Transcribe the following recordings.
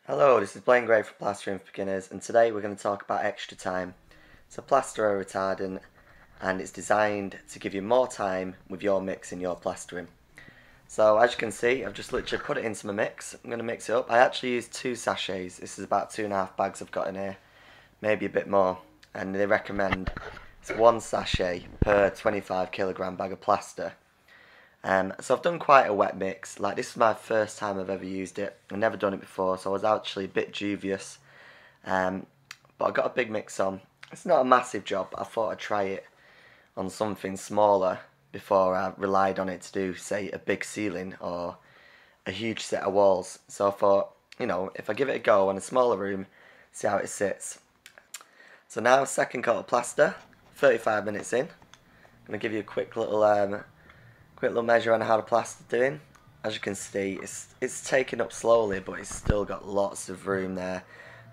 Hello, this is Blaine Gray from Plaster for Beginners, and today we're going to talk about Extratime. It's a plaster retardant, and it's designed to give you more time with your mix in your plastering. So as you can see, I've just literally put it into my mix. I'm going to mix it up. I actually used 2 sachets. This is about 2.5 bags I've got in here, maybe a bit more. And they recommend it's 1 sachet per 25 kilogram bag of plaster. So I've done quite a wet mix. Like, this is my first time I've ever used it. I've never done it before, so I was actually a bit dubious. But I got a big mix on. It's not a massive job, but I thought I'd try it on something smaller before I relied on it to do, say, a big ceiling or a huge set of walls. So I thought, you know, if I give it a go in a smaller room, see how it sits. So now, second coat of plaster, 35 minutes in. I'm going to give you a quick little measure on how the plaster's doing. As you can see, it's taking up slowly, but it's still got lots of room there,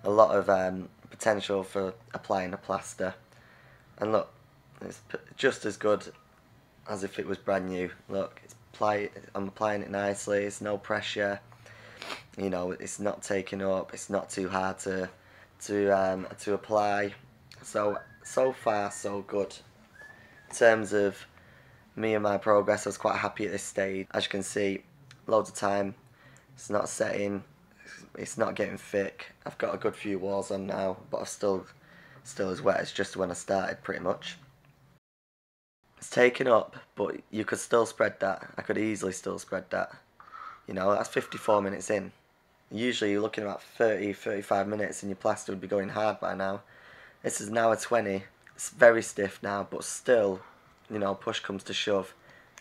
a lot of potential for applying the plaster. And look, it's just as good as if it was brand new. Look, I'm applying it nicely. It's no pressure. You know, it's not taking up. It's not too hard to apply. So far so good. In terms of me and my progress, I was quite happy at this stage. As you can see, loads of time. It's not setting. It's not getting thick. I've got a good few walls on now, but I'm still as wet as just when I started, pretty much. It's taken up, but you could still spread that. I could easily still spread that. You know, that's 54 minutes in. Usually you're looking at about 30-35 minutes and your plaster would be going hard by now. This is now a 20. It's very stiff now, but still, you know, push comes to shove,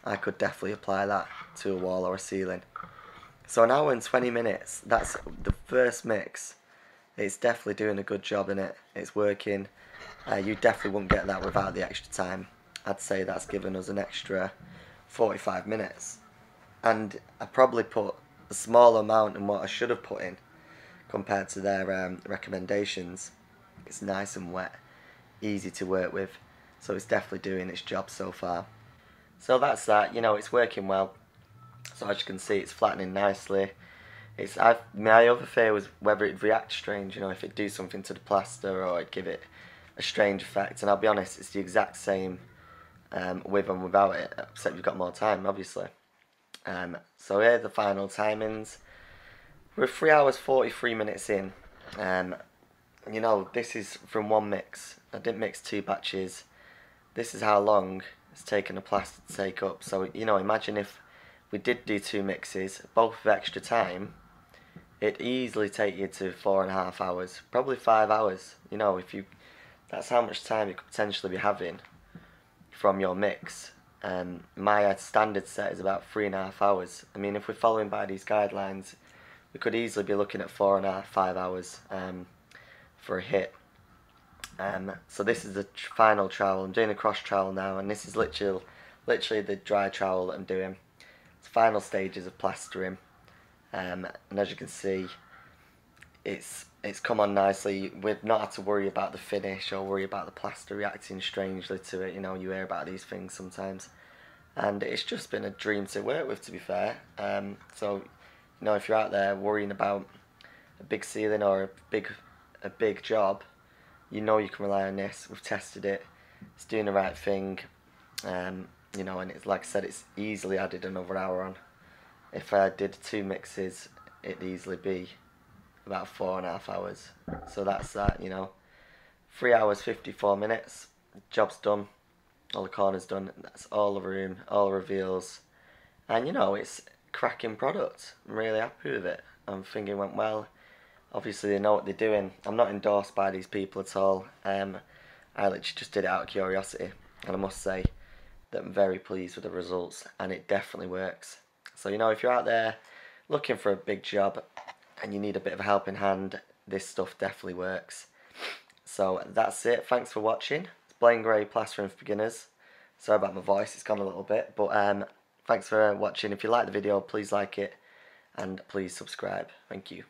I could definitely apply that to a wall or a ceiling. So an hour and 20 minutes, that's the first mix. It's definitely doing a good job in it. It's working. You definitely wouldn't get that without the Extratime. I'd say that's given us an extra 45 minutes. And I probably put a small amount in what I should have put in compared to their recommendations. It's nice and wet, easy to work with. So it's definitely doing its job so far. So that's that. You know, it's working well. So as you can see, it's flattening nicely. My other fear was whether it'd react strange, you know, if it'd do something to the plaster or it'd give it a strange effect. And I'll be honest, it's the exact same with and without it, except you've got more time, obviously. So here are the final timings. We're 3 hours 43 minutes in. You know, this is from one mix. I didn't mix 2 batches. This is how long it's taken a plaster to take up. So, you know, imagine if we did do 2 mixes, both with Extratime, it'd easily take you to 4.5 hours, probably 5 hours. You know, that's how much time you could potentially be having from your mix. My standard set is about 3.5 hours. I mean, if we're following by these guidelines, we could easily be looking at 4.5, 5 hours for a hit. So this is the final trowel. I'm doing a cross trowel now, and this is literally the dry trowel that I'm doing. It's final stages of plastering, and as you can see, it's come on nicely. We've not had to worry about the finish or worry about the plaster reacting strangely to it. You know, you hear about these things sometimes, and it's just been a dream to work with, to be fair. So, you know, if you're out there worrying about a big ceiling or a big job, you know you can rely on this. We've tested it. It's doing the right thing. You know, and it's, like I said, it's easily added another hour on. If I did 2 mixes, it'd easily be about 4.5 hours. So that's that, you know. 3 hours 54 minutes. Job's done. All the corners done. That's all the room, all the reveals. And you know, it's a cracking product. I'm really happy with it. I'm thinking it went well. Obviously they know what they're doing. I'm not endorsed by these people at all. I literally just did it out of curiosity, and I must say that I'm very pleased with the results, and it definitely works. So, you know, if you're out there looking for a big job and you need a bit of a helping hand, this stuff definitely works. So that's it. Thanks for watching. It's Blaine Gray, Plastering for Beginners. Sorry about my voice, it's gone a little bit, but thanks for watching. If you like the video, please like it and please subscribe. Thank you.